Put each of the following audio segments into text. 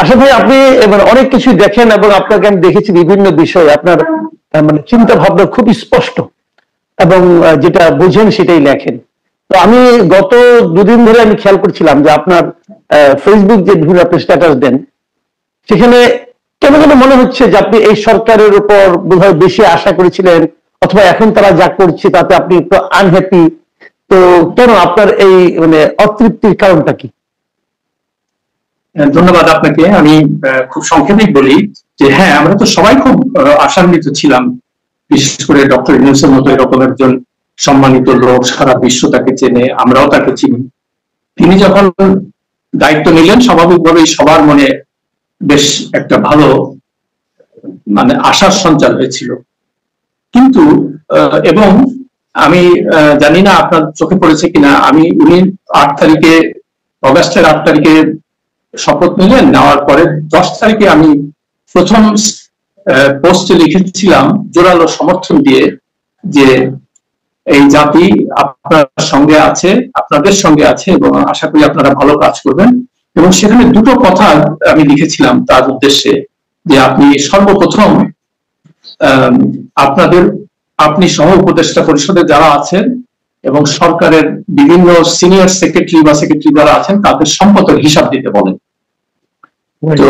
আশা ভাই, আপনি মানে অনেক কিছু দেখেন এবং আপনাকে আমি দেখেছি বিভিন্ন বিষয়ে আপনার মানে চিন্তা ভাবনা খুব স্পষ্ট এবং যেটা বোঝেন সেটাই লেখেন। তো আমি গত দুদিন ধরে আমি খেয়াল করছিলাম যে আপনার ফেসবুক যে বিভিন্ন আপনি স্ট্যাটাস দেন, সেখানে কেন কেন মনে হচ্ছে যে আপনি এই সরকারের উপর বোধহয় বেশি আশা করেছিলেন, অথবা এখন তারা যা করছে তাতে আপনি একটু আনহ্যাপি। তো কেন আপনার এই মানে অতৃপ্তির কারণটা কি? ধন্যবাদ আপনাকে। আমি খুব সংক্ষেপে বলি যে হ্যাঁ, আমরা তো সবাই খুব আশান্বিত ছিলাম, বিশেষ করে ডক্টর ইউনূসের মতো এরকম একজন সম্মানিত লোক, সারা বিশ্ব তাকে চেনে, আমরাও তাকে চিনি। তিনি যখন দায়িত্ব নিলেন স্বাভাবিকভাবেই সবার মনে বেশ একটা ভালো মানে আশার সঞ্চার হয়েছিল। কিন্তু এবং আমি জানি না আপনার চোখে পড়েছে কিনা, উনি 8 তারিখে, অগাস্টের 8 তারিখে শপথ নিলেন। নেওয়ার পরে 10 তারিখে আমি প্রথম পোস্টে লিখেছিলাম জোরালো সমর্থন দিয়ে যে এই জাতি আপনার সঙ্গে আছে, আপনাদের সঙ্গে আছে, এবং আশা করি আপনারা ভালো কাজ করবেন। এবং সেখানে দুটো কথা আমি লিখেছিলাম তার উদ্দেশ্যে, যে আপনি সর্বপ্রথম আপনি সহ উপদেষ্টা পরিষদে যারা আছেন এবং সরকারের বিভিন্ন সিনিয়র সেক্রেটারি বা সেক্রেটারি যারা আছেন তাদের সম্পদের হিসাব দিতে বলেন। তো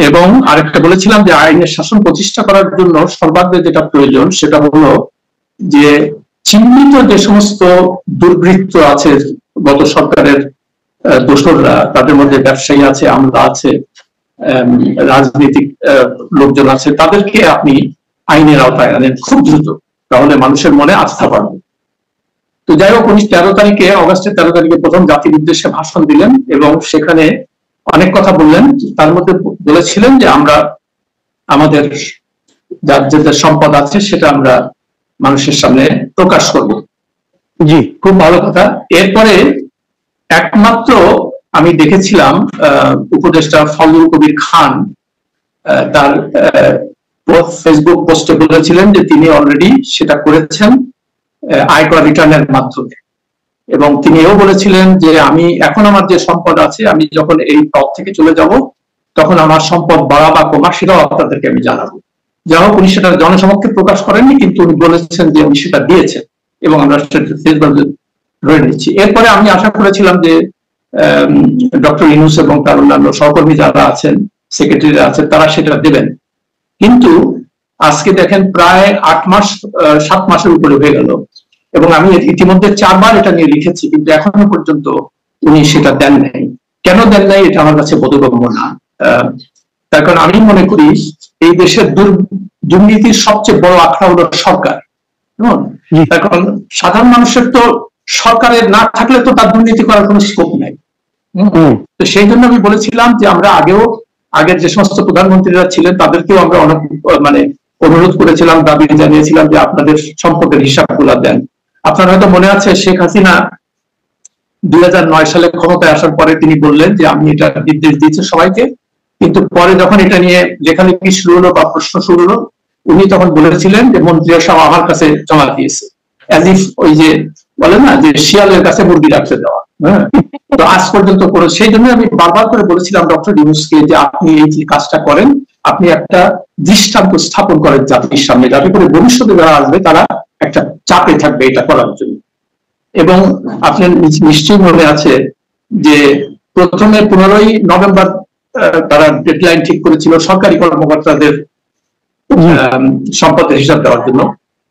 এবং আরেকটা বলেছিলাম যে আইনের শাসন প্রতিষ্ঠা করার জন্য সর্বাগ্রে যেটা প্রয়োজন সেটা হলো যে চিহ্নিত যে সমস্ত দুর্বৃত্ত আছে গত সরকারের দোসররা, তাদের মধ্যে ব্যবসায়ী আছে, আমলা আছে, রাজনৈতিক লোকজন আছে, তাদেরকে আপনি আইনের আওতায় আনেন খুব দ্রুত, তাহলে মানুষের মনে আস্থা বাড়বে। তো যাই হোক, উনি 13 তারিখে, অগাস্টের 13 তারিখে প্রথম জাতির উদ্দেশ্যে ভাষণ দিলেন এবং সেখানে অনেক কথা বললেন। তার মধ্যে বলেছিলেন যে আমরা আমাদের যাদের সম্পদ আছে সেটা আমরা মানুষের সামনে প্রকাশ করব। জি, খুব ভালো কথা। এরপরে একমাত্র আমি দেখেছিলাম উপদেষ্টা ফজলুল কবির খান তার ফেসবুক পোস্টে বলেছিলেন যে তিনি অলরেডি সেটা করেছেন আয়কর রিটার্নের মাধ্যমে, এবং তিনি এও বলেছিলেন যে আমি এখন আমার যে সম্পদ আছে, আমি যখন এই পদ থেকে চলে যাব তখন আমার সম্পদ বাড়া বা কমা সেটাও আপনাদেরকে আমি জানাবো। যাই হোক, উনি সেটা জনসমক্ষে প্রকাশ করেননি, কিন্তু উনি বলেছেন যে উনি সেটা দিয়েছেন এবং আমরা সেটা ধরে নিচ্ছি। এরপরে আমি আশা করেছিলাম যে ডক্টর ইউনূস এবং তার অন্যান্য সহকর্মী যারা আছেন, সেক্রেটারিরা আছেন, তারা সেটা দেবেন। কিন্তু আজকে দেখেন প্রায় 7 মাসের উপরে হয়ে গেল এবং আমি ইতিমধ্যে 4 বার এটা নিয়ে লিখেছি, কিন্তু এখনো পর্যন্ত উনি সেটা দেন নাই। কেন দেন নাই এটা আমার কাছে বোধগম্য না। তার কারণ আমি মনে করি এই দেশের দুর্নীতির সবচেয়ে বড় আখড়া হলো সরকার। তার কারণ সাধারণ মানুষের তো সরকারের না থাকলে তো তার দুর্নীতি করার কোনো স্কোপ নাই। তো সেই জন্য আমি বলেছিলাম যে আমরা আগের যে সমস্ত প্রধানমন্ত্রীরা ছিলেন তাদেরকেও আমরা অনেক মানে অনুরোধ করেছিলাম, দাবি জানিয়েছিলাম যে আপনাদের সম্পদের হিসাবগুলো দেন। আপনার হয়তো মনে আছে শেখ হাসিনা 2009 সালে ক্ষমতায় আসার পরে তিনি বললেন যে আমি এটা নির্দেশ দিয়েছি সবাইকে, কিন্তু পরে যখন এটা নিয়ে লেখালেখি শুরু হলো বা প্রশ্ন শুরু হলো, উনি তখন বলেছিলেন যে মন্ত্রীরা সব আমার কাছে জমা দিয়েছে, অ্যাজ ইফ ওই যে বলে না যে শিয়ালের কাছে মুরগি রাখতে দেওয়া। হ্যাঁ, তো আজ পর্যন্ত করে সেই জন্য আমি বারবার করে বলেছিলাম ডক্টর ইউনূসকে যে আপনি এই যে কাজটা করেন, আপনি একটা দৃষ্টান্ত স্থাপন করেন জাতির সামনে, যাতে করে ভবিষ্যতে যারা আসবে তারা একটা চাপে থাকবে এটা করার জন্য। এবং আপনার নিশ্চয়ই মনে আছে যে প্রথমে 15ই নভেম্বর তারা ডেডলাইন ঠিক করেছিল সরকারি কর্মকর্তাদের সম্পদের হিসাব দেওয়ার জন্য,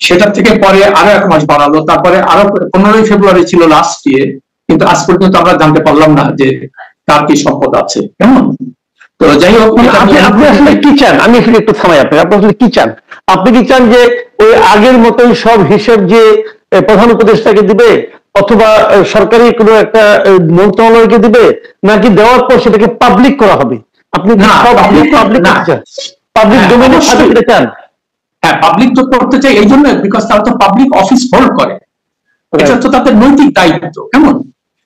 সেটার থেকে পরে আরো 1 মাস বাড়ালো, তারপরে আরো 15ই ফেব্রুয়ারি ছিল লাস্ট ডে, কিন্তু আজ পর্যন্ত আমরা জানতে পারলাম না যে কার কি সম্পদ আছে। কেমন? তো যাই হোক, আপনি আসলে কি চান? আমি একটু থামাই আপনাকে। আপনি আসলে কি চান? আপনি কি চান যে ওই আগের মতোই সব হিসেব যে প্রধান উপদেষ্টাকে দিবে অথবা সরকারি কোনো একটা মন্ত্রণালয়কে দিবে, নাকি দেওয়ার পর সেটাকে পাবলিক করা হবে? আপনি পাবলিক ডোমেইনে থাকতে চান? হ্যাঁ, পাবলিক তো করতে চাই এই জন্য বিকজ তারা তো পাবলিক অফিস হোল্ড করে, এটা তো তাদের নৈতিক দায়িত্ব। কেমন?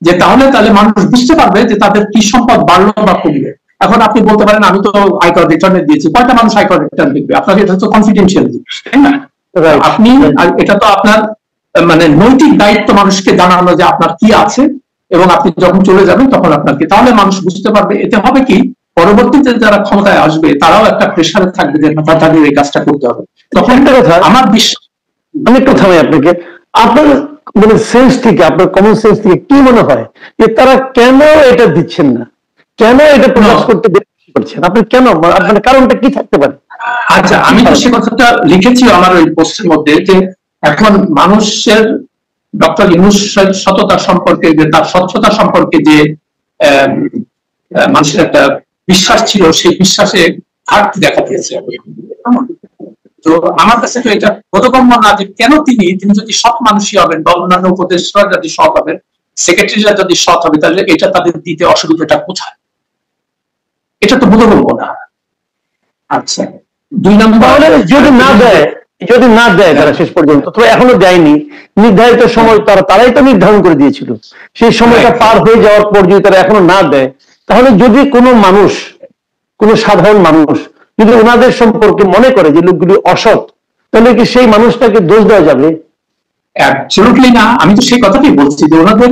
যে তাহলে মানুষ বুঝতে পারবে যে তাদের কি সম্পদ বাড়লো বা কমবে। এখন আপনি বলতে পারেন আমি তো আয়কর রিটার্নে দিয়েছি, কয়টা মানুষ আয়কর রিটার্ন দেখবে? আপনার এটা তো কনফিডেন্সিয়াল জিনিস, তাই না? আপনি এটা তো আপনার মানে নৈতিক দায়িত্ব মানুষকে জানানো যে আপনার কি আছে এবং আপনি যখন চলে যাবেন তখন আপনাকে, তাহলে মানুষ বুঝতে পারবে। এতে হবে কি, পরবর্তীতে যারা ক্ষমতায় আসবে তারাও একটা প্রেশারে থাকবে যে তাদের এই কাজটা করতে হবে। তখন একটা কথা আমার বিশ্বাস, আমি একটু থামাই আপনাকে, আপনার মানে সেন্স থেকে, আপনার কমন সেন্স থেকে কি মনে হয় যে তারা কেন এটা দিচ্ছেন না, কেন এটা প্রকাশ করতে করছেন? আপনি কেন, মানে কারণটা কি থাকতে পারে? আচ্ছা, আমি তো সে কথাটা লিখেছি আমার ওই পোস্টের মধ্যে, যে এখন মানুষের ডক্টর ইউনূস সততা সম্পর্কে, যে তার স্বচ্ছতা সম্পর্কে যে মানুষের একটা বিশ্বাস ছিল, সেই বিশ্বাসে ঘাটতি দেখা দিয়েছে। তো আমার কাছে তো এটা বোধগম্য না যে কেন তিনি যদি সৎ মানুষই হবেন বা অন্যান্য উপদেষ্টা যদি সৎ হবেন, সেক্রেটারিরা যদি সৎ হবে, তাহলে এটা তাদের দিতে অসুবিধাটা কোথায়? এটা তো বোধগম্য না। আচ্ছা, 2 নম্বর, যদি না দেয় তারা শেষ পর্যন্ত, তো এখনো দেয়নি, নির্ধারিত সময় তারাই তো নির্ধারণ করে দিয়েছিল, সেই সময়টা পার হয়ে যাওয়ার পর যদি তারা এখনো না দেয়, তাহলে যদি কোনো মানুষ, কোনো সাধারণ মানুষ যদি ওনাদের সম্পর্কে মনে করে যে লোকগুলি অসৎ, তাহলে কি সেই মানুষটাকে দোষ দেওয়া যাবে? অ্যাবসলিউটলি না। আমি তো সেই কথাটাই বলছি যে ওনাদের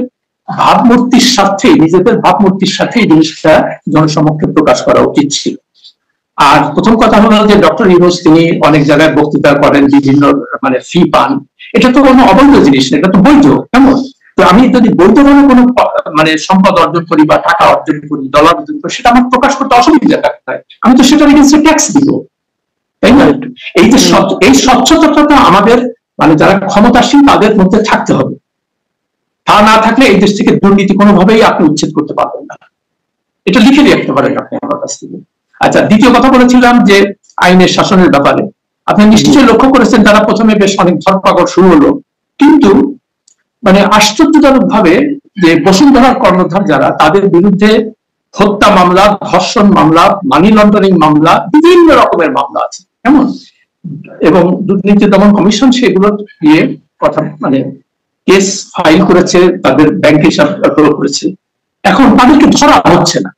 ভাবমূর্তির স্বার্থে, নিজেদের ভাবমূর্তির সাথে এই জিনিসটা জনসমক্ষে প্রকাশ করা উচিত ছিল। আর প্রথম কথা হলো যে ডক্টর ইউনূস তিনি অনেক জায়গায় বক্তৃতা করেন, বিভিন্ন মানে ফি পান, এটা তো কোনো অবৈধ জিনিস না, এটা তো বৈধ। কেমন? তো আমি যদি বৈধভাবে কোনো মানে সম্পদ অর্জন করি বা টাকা অর্জন করি, ডলার অর্জন করি, সেটা আমার প্রকাশ করতে অসুবিধা হয়, আমি তো সেটার এগেইনস্টে ট্যাক্স দিব, তাই না? এই স্বচ্ছতাটা আমাদের মানে যারা ক্ষমতাসীন তাদের মধ্যে থাকতে হবে। তা না থাকলে এই দেশ থেকে দুর্নীতি কোনোভাবেই আপনি উচ্ছেদ করতে পারবেন না। এটা লিখে রাখতে পারেন আপনি আমার কাছ থেকে। আচ্ছা, দ্বিতীয় কথা বলেছিলাম যে আইনের শাসনের ব্যাপারে। আপনি নিশ্চয়ই লক্ষ্য করেছেন তারা প্রথমে বেশ অনেক ধরপাকড় শুরু হলো, কিন্তু মানে আশ্চর্যজনক ভাবে যে বসুন্ধরার কর্ণধার যারা, তাদের বিরুদ্ধে হত্যা মামলা, ধর্ষণ মামলা, মানি লন্ডারিং মামলা, বিভিন্ন রকমের মামলা আছে, কেমন? এবং দুর্নীতি দমন কমিশন সেগুলো দিয়ে কথা মানে কেস ফাইল করেছে, তাদের ব্যাংক হিসাব করেছে, এখন তাদেরকে ধরা হচ্ছে না।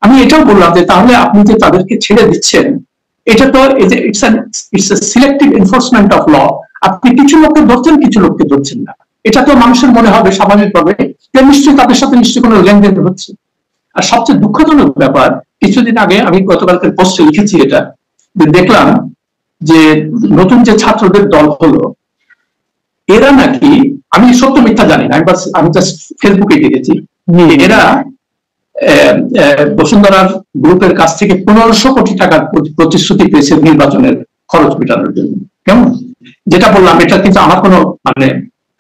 আমি এটাও বললাম যে তাহলে আপনি যে তাদেরকে ছেড়ে দিচ্ছেন, এটা তো it's a selective enforcement of law. আপনি কিছু লোককে ধরছেন, কিছু লোককে ধরছেন না, এটা তো মানুষের মনে হবে স্বাভাবিকভাবে যে নিশ্চয়ই তাদের সাথে নিশ্চয়ই কোনো লেনদেন হচ্ছে। আর সবচেয়ে দুঃখজনক ব্যাপার, কিছুদিন আগে আমি গতকালকে পোস্টে লিখেছি এটা, যে দেখলাম যে নতুন যে ছাত্রদের দল হলো, এরা নাকি, আমি সত্য মিথ্যা জানি না, আমি জাস্ট ফেসবুকে দেখেছি, এরা বসুন্ধরার গ্রুপের কাছ থেকে 1500 কোটি টাকার প্রতিশ্রুতি পেয়েছে নির্বাচনের খরচ মেটানোর জন্য। কেমন? যেটা বললাম, এটা কিন্তু আমার কোনো মানে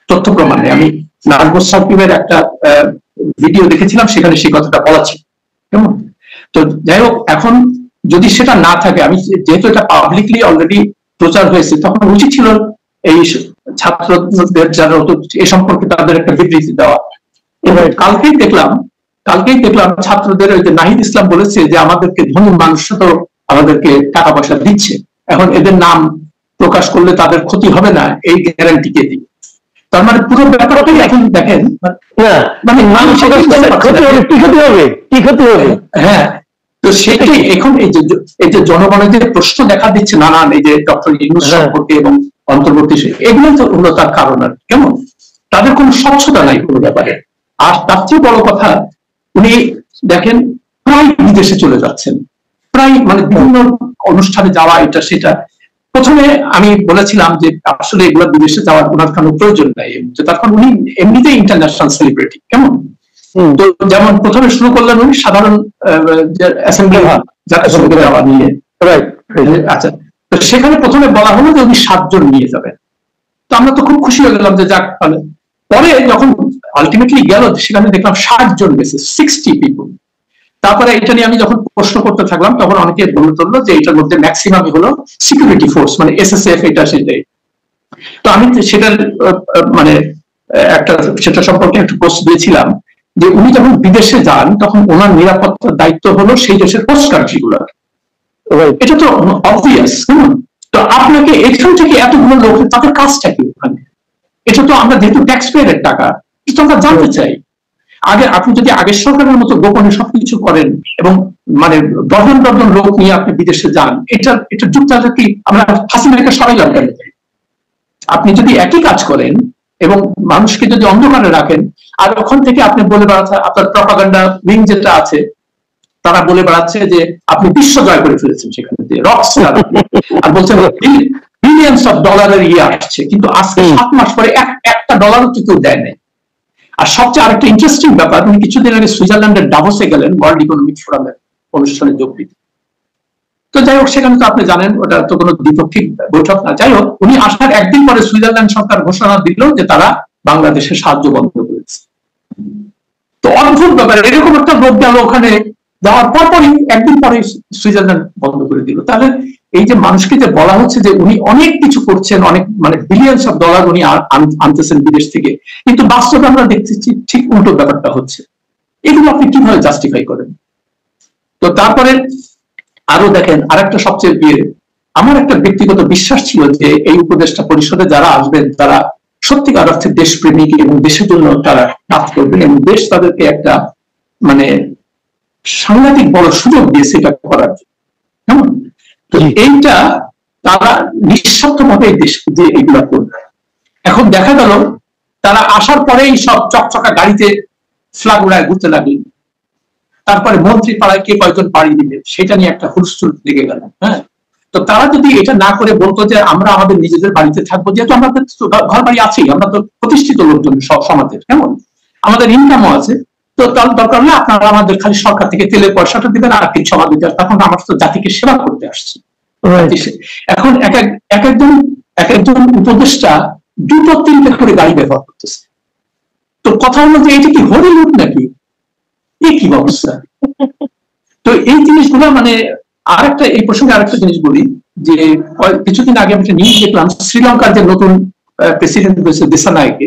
তথ্য প্রমাণ নেই। আমি নাজমুস সাকিবের একটা ভিডিও দেখেছিলাম, সেখানে সেই কথাটা বলা ছিল। কেমন? তো যাই হোক, এখন যদি সেটা না থাকে, আমি যেহেতু এটা পাবলিকলি অলরেডি প্রচার হয়েছে, তখন উচিত ছিল এই ছাত্রদের যারা এ সম্পর্কে তাদের একটা বিবৃতি দেওয়া। এবার কালকেই দেখলাম ছাত্রদের ওই যে নাহিদ ইসলাম বলেছে যে আমাদেরকে ধনী মানুষ তো আমাদেরকে টাকা পয়সা দিচ্ছে, এখন এদের নাম প্রকাশ করলে তাদের ক্ষতি হবে না, এই গ্যারান্টি কে দিবে? তার মানে পুরো ব্যাপারটাই এখন দেখেন, মানে কি ক্ষতি হবে? হ্যাঁ, তো সেটাই এখন এই যে জনগণের যে প্রশ্ন দেখা দিচ্ছে নানান, এই যে ডক্টর ইউনূস সম্পর্কে এবং অন্তর্বর্তী, এগুলো তো হলো তার কারণ। আর কেমন, তাদের কোনো স্বচ্ছতা নাই কোনো ব্যাপারে। আর তার চেয়ে বড় কথা, উনি দেখেন প্রায় বিদেশে চলে যাচ্ছেন, প্রায় মানে বিভিন্ন অনুষ্ঠানে যাওয়া, এটা সেটা। প্রথমে আমি বলেছিলাম যে আসলে এগুলো বিদেশে যাওয়ার ওনার কোনো প্রয়োজন নাই, তখন উনি এমনিতেই ইন্টারন্যাশনাল সেলিব্রিটি। কেমন? তো যেমন প্রথমে শুরু করলেন উনি সাধারণ অ্যাসেম্বলি জাতিসংঘে যাওয়া নিয়ে। আচ্ছা, তো সেখানে প্রথমে বলা হলো যে উনি 7 জন নিয়ে যাবেন। তো আমরা তো খুব খুশি হয়ে গেলাম যে যাক, মানে পরে যখন আলটিমেটলি গেল, সেখানে দেখলাম 60 জন গেছে, 60 পিপল। তারপরে এটা নিয়ে আমি যখন প্রশ্ন করতে থাকলাম, তখন অনেকে বলে তুললো যে এটার মধ্যে ম্যাক্সিমামই হলো সিকিউরিটি ফোর্স, মানে এসএসএফ, এটা সেটাই। তো আমি সেটার মানে সেটা সম্পর্কে একটু পোস্ট দিয়েছিলাম যে উনি যখন বিদেশে যান, তখন ওনার নিরাপত্তার দায়িত্ব হলো সেই দেশের হোস্ট কান্ট্রিগুলোর। এটা তো অবভিয়াস। তো আপনাকে এখান থেকে এতগুলো লোক, তাদের কাজটা কি ওখানে? এটা তো আমরা যেহেতু ট্যাক্স পেয়ারের টাকা, এটা আমরা জানতে চাই। আগে আপনি যদি আগের সরকারের মতো গোপনে সবকিছু করেন এবং মানে ডজন ডজন লোক নিয়ে আপনি বিদেশে যান, এটা যুক্তরাষ্ট্র কি আমরা হাসিনাকে সরাইলাম কেন? আপনি যদি একই কাজ করেন এবং মানুষকে যদি অন্ধকারে রাখেন, আর ওখান থেকে আপনি বলে বেড়াচ্ছে, আপনার প্রপাগান্ডা উইং যেটা আছে তারা বলে বেড়াচ্ছে যে আপনি বিশ্ব জয় করে ফেলেছেন, সেখানে রকস্টার, আর বলছেন বিলিয়ন্স অফ ডলারের আসছে, কিন্তু আজকে 7 মাস পরে একটা ডলারও তো কেউ দেয় নাই। আর সবচেয়ে আরেকটা ইন্টারেস্টিং ব্যাপার, উনি কিছুদিন আগে সুইজারল্যান্ডের ডাভোসে গেলেন ওয়ার্ল্ড ইকোনমিক ফোরামের অনুষ্ঠানে যোগ দিতে। তো যাই হোক, সেখানে তো আপনি জানেন ওটা তো কোনো দ্বিপক্ষিক বৈঠক না। যাই হোক, উনি আসার একদিন পরে সুইজারল্যান্ড সরকার ঘোষণা দিল যে তারা বাংলাদেশের সাহায্য বন্ধ করেছে। তো অদ্ভুত ব্যাপার, এরকম একটা লোক গেল ওখানে, যাওয়ার পরপরই একদিন পরে সুইজারল্যান্ড বন্ধ করে দিল। তাহলে এই যে মানুষকে যে বলা হচ্ছে যে উনি অনেক কিছু করছেন, অনেক মানে বিলিয়ন্স অফ ডলার উনি আনতেছেন বিদেশ থেকে, কিন্তু বাস্তবে আমরা দেখতেছি ঠিক উল্টো ব্যাপারটা হচ্ছে। এগুলো আপনি কিভাবে জাস্টিফাই করেন? তো তারপরে আরো দেখেন, আরেকটা সবচেয়ে আমার একটা ব্যক্তিগত বিশ্বাস ছিল যে এই উপদেষ্টা পরিষদে যারা আসবেন তারা সত্যিকার অর্থে দেশপ্রেমিক এবং দেশের জন্য তারা কাজ করবেন, এবং দেশ তাদেরকে একটা মানে সাংঘাতিক বড় সুযোগ দিয়েছে এটা করার জন্য। কেমন? তো এইটা তারা নিঃস্বার্থভাবে দেশ যে এইগুলা করবে। এখন দেখা গেল তারা আসার পরেই সব চকচকা গাড়িতে ফ্ল্যাগ উড়ায় ঘুরতে লাগলেন। তারপরে মন্ত্রী পাড়ায় কে কয়জন পাড়ি দিবে সেটা নিয়ে একটা হুলস্থুল লেগে গেল। হ্যাঁ, তো তারা যদি এটা না করে বলতো যে আমরা আমাদের নিজেদের বাড়িতে থাকবো, যেহেতু আমাদের ঘর বাড়ি আছেই, আমরা তো প্রতিষ্ঠিত লোকজন সব সমাজের, কেমন আমাদের ইনকামও আছে, তো তার দরকার হলে আপনারা আমাদের খালি সরকার থেকে তেলের পয়সাটা দিবেন আর কিছু আমাদের, তখন আমরা তো জাতিকে সেবা করতে আসছি। এখন এক একজন উপদেষ্টা 2-3টে করে গাড়ি ব্যবহার করতেছে। তো কথা হলো যে এটা কি হরিলুট নাকি? কি অবস্থা? তো এই জিনিসগুলো মানে আরেকটা, এই প্রসঙ্গে আরেকটা জিনিস বলি যে কিছুদিন আগে আমি একটা নিউজ দেখলাম, শ্রীলঙ্কার যে নতুন প্রেসিডেন্ট হয়েছে দেশানায়কে,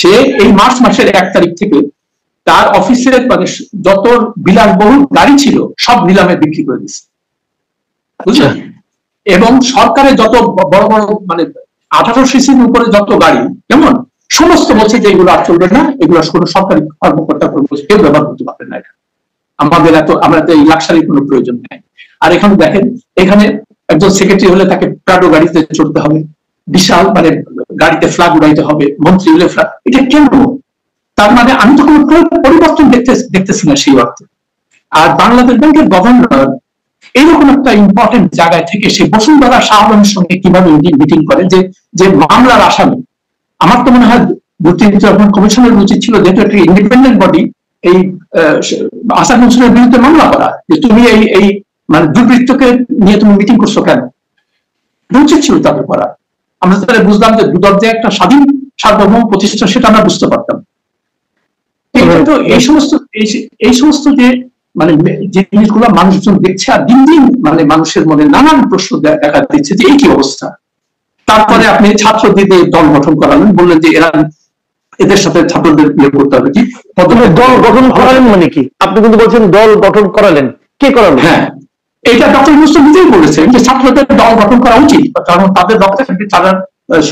সে এই মার্চ মাসের 1 তারিখ থেকে তার অফিসের মানে যত বিলাসবহুল গাড়ি ছিল সব নিলামে বিক্রি করে দিচ্ছে, বুঝলেন? এবং সরকারের যত বড় বড় মানে 18 সিসির উপরে যত গাড়ি, যেমন সমস্ত বলছে যে এগুলো আর চলবে না, এগুলো কোনো সরকারি কর্মকর্তা কেউ ব্যবহার করতে পারবে না, এটা আমাদের আমরা তো এই লাক্সারির কোনো প্রয়োজন নেই। আর এখানে দেখেন, এখানে একজন সেক্রেটারি হলে তাকে প্রাডো গাড়িতে চড়তে হবে, বিশাল মানে গাড়িতে ফ্ল্যাগ উড়াইতে হবে, মন্ত্রী হলে ফ্ল্যাগ, এটা কেন? তার মানে আমি তো কোনো পরিবর্তন দেখতেছি না সেই অর্থে। আর বাংলাদেশ ব্যাংকের গভর্নর এইরকম একটা ইম্পর্টেন্ট জায়গায় থেকে সে বসুন্ধরা শাহ আলমের সঙ্গে কিভাবে মিটিং করে, যে মামলার আসামি। আমার তো মনে হয় কমিশনের উচিত ছিল, যেহেতু একটা ইন্ডিপেন্ডেন্ট বডি, এই আসাদ নজরুলের বিরুদ্ধে মামলা করা, যে তুমি এই মানে দুর্বৃত্তকে নিয়ে তুমি মিটিং করছো কেন, উচিত ছিল তাদের করা। আমরা তাহলে বুঝলাম যে দুদক যে একটা স্বাধীন সার্বভৌম প্রতিষ্ঠান, সেটা আমরা বুঝতে পারতাম। কিন্তু এই সমস্ত যে মানে যে জিনিসগুলো মানুষজন দেখছে, আর দিন দিন মানে মানুষের মনে নানান প্রশ্ন দেখা দিচ্ছে যে এই কি অবস্থা। তারপরে আপনি ছাত্রদের দল গঠন করালেন, বললেন যে এরা এদের সাথে ছাত্রদের বিয়ে করতে হবে। কি দল গঠন করালেন মানে কি? আপনি কিন্তু বলছেন দল গঠন করালেন, কে করালেন? হ্যাঁ, এটা ডক্টর ইউনূস নিজেই বলেছেন যে ছাত্রদের দল গঠন করা উচিত, কারণ তাদের রক্তে তারা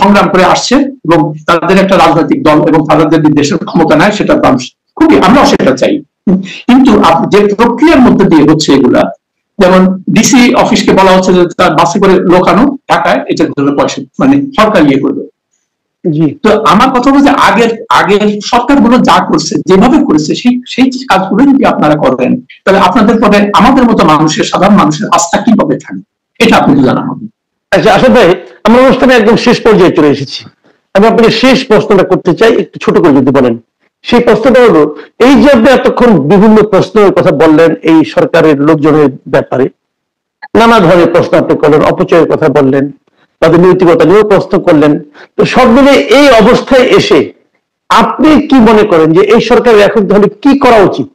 সংগ্রাম করে আসছে এবং তাদের একটা রাজনৈতিক দল, এবং তাদের যদি দেশের ক্ষমতা নেয় সেটা খুবই, আমরাও সেটা চাই। কিন্তু যে প্রক্রিয়ার মধ্যে দিয়ে হচ্ছে এগুলা, যেমন ডিসি অফিসকে বলা হচ্ছে যে তার বাসে করে লোক আনো ঢাকায়, এটার জন্য পয়সা মানে সরকার ইয়ে করবে। তো আমার কথা হলো যে আগের সরকারগুলো যা করছে, যেভাবে করেছে, সেই কাজগুলো যদি আপনারা করেন, তাহলে আপনাদের পরে আমাদের মতো মানুষের, সাধারণ মানুষের আস্থা কিভাবে থাকে, এটা আপনাকে জানানো হবে। আচ্ছা আসাদ ভাই, আমরা অনুষ্ঠানে একদম শেষ পর্যায়ে চলে এসেছি। আমি আপনাকে শেষ প্রশ্নটা করতে চাই, একটু ছোট করে যদি বলেন। সেই প্রশ্নটা হলো, এই যে আপনি এতক্ষণ বিভিন্ন প্রশ্নের কথা বললেন এই সরকারের লোকজনের ব্যাপারে, নানা ধরনের প্রশ্ন আপনি করলেন, অপচয়ের কথা বললেন, তাদের নৈতিকতা নিয়েও প্রশ্ন করলেন, তো সব মিলে এই অবস্থায় এসে আপনি কি মনে করেন যে এই সরকারের এখন তাহলে কি করা উচিত?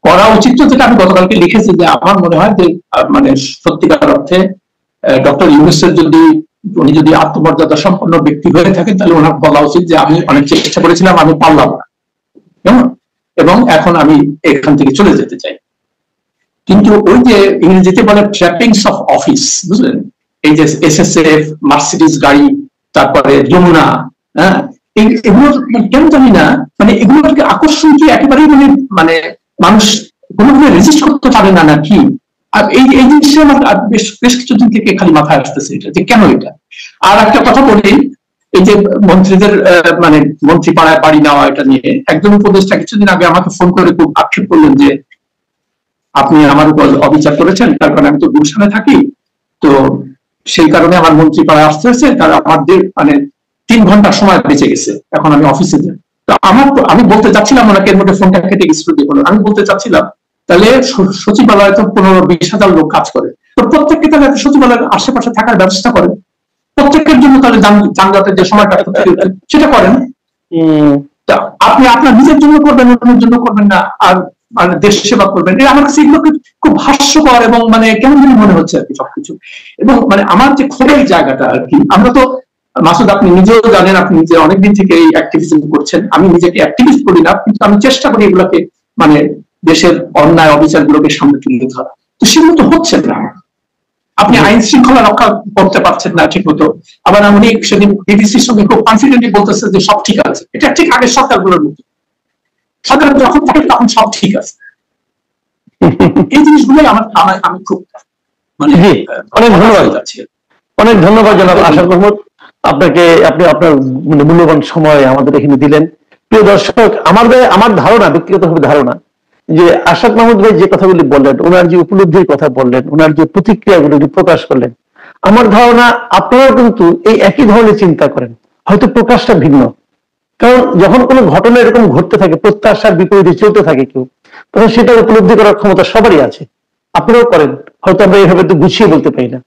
করা উচিত তো যেটা আমি গতকালকে লিখেছি, যে আমার মনে হয় যে মানে সত্যিকার অর্থে ডক্টর ইউনূসের উনি যদি আত্মমর্যাদা সম্পন্ন ব্যক্তি হয়ে থাকেন, তাহলে ওনার বলা উচিত যে আমি অনেক চেষ্টা করেছিলাম, আমি পারলাম না, কেমন, এবং এখন আমি এখান থেকে চলে যেতে চাই। কিন্তু ওই যে ইংরেজিতে বলে ট্র্যাপিংস অফ অফিস, বুঝলেন, এই যে এসএসএফ, মার্সিডিজ গাড়ি, তারপরে যমুনা, হ্যাঁ, এগুলো কেন জানি না, মানে এগুলোর আকর্ষণ কি একেবারেই মানে মানুষ কোনোভাবে রেজিস্ট করতে পারে না নাকি? আর এই জিনিসটা আমার বেশ কিছুদিন থেকে খালি মাথায় আসতেছে, এটা যে কেন এটা। আর একটা কথা বলি, এই যে মন্ত্রীদের মানে মন্ত্রী পাড়ায় বাড়ি নেওয়া, এটা নিয়ে একজন উপদেষ্টা কিছুদিন আগে আমাকে ফোন করে খুব আক্ষেপ করলেন যে আপনি আমার উপর অবিচার করেছেন, তার কারণে আমি তো গুলশানে থাকি, তো সেই কারণে আমার মন্ত্রী পাড়ায় আসতে হয়েছে, তার আমাদের মানে 3 ঘন্টা সময় বেঁচে গেছে, এখন আমি অফিসে যাই। তো আমি বলতে চাচ্ছিলাম ওনাকে, এর মধ্যে ফোনটা কেটে গেছিল, আমি বলতে চাচ্ছিলাম তাহলে সচিবালয়ে তো 15-20 হাজার লোক কাজ করে, তো প্রত্যেককে তাহলে সচিবালয়ের আশেপাশে থাকার ব্যবস্থা করেন, প্রত্যেকের জন্য তাহলে যানজটের যে সময়টা সেটা করেন। আপনি আপনার নিজের জন্য করবেন, অন্যের জন্য করবেন না, আর মানে দেশ সেবা করবেন। আমার কাছে এগুলোকে খুব হাস্যকর এবং মানে কেমন যেন মনে হচ্ছে আর কি সবকিছু। এবং মানে আমার যে ক্ষোভের জায়গাটা আর কি, আমরা তো মাসুদ আপনি নিজেও জানেন, আপনি নিজে অনেকদিন থেকে এই অ্যাক্টিভিজম করছেন, আমি নিজেকে অ্যাক্টিভিস্ট করি না, কিন্তু আমি চেষ্টা করি এগুলোকে মানে দেশের অন্যায় অবিচার গুলোকে সামনে তুলে ধরা, তো সেগুলো তো হচ্ছে না। আপনি আইন শৃঙ্খলা রক্ষা করতে পারছেন না ঠিক মতো, আবার আমি সেদিন বিবিসির সঙ্গে খুব কনফিডেন্টলি বলতেছে যে সব ঠিক আছে। এটা ঠিক আগের সরকারগুলোর মতো, সরকার যখন থাকে তখন সব ঠিক আছে। এই জিনিসগুলোই আমি খুব মানে অনেক ধন্যবাদ, অনেক ধন্যবাদ জনাব আশরাফ মাহমুদ আপনাকে, আপনি আপনার মূল্যবান সময় আমাদের এখানে দিলেন। প্রিয় দর্শক, আমার ধারণা, ব্যক্তিগতভাবে ধারণা, যে আশরাফ মাহমুদ ভাই যে কথাগুলি বললেন, ওনার যে উপলব্ধির কথা বললেন, ওনার যে প্রতিক্রিয়াগুলো প্রকাশ করলেন, আমার ধারণা আপনারাও কিন্তু এই একই ধরনের চিন্তা করেন, হয়তো প্রকাশটা ভিন্ন। কারণ যখন কোনো ঘটনা এরকম ঘটতে থাকে, প্রত্যাশার বিপরীতে চলতে থাকে কেউ, তখন সেটা উপলব্ধি করার ক্ষমতা সবারই আছে, আপনারাও করেন, হয়তো আমরা এইভাবে তো গুছিয়ে বলতে পারি না।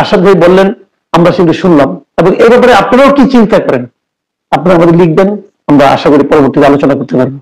আশরাফ ভাই বললেন, আমরা সেগুলো শুনলাম, এবং এই ব্যাপারে আপনারাও কি চিন্তা করেন আপনারা আমাদের লিখবেন, আমরা আশা করি পরবর্তীতে আলোচনা করতে পারবো।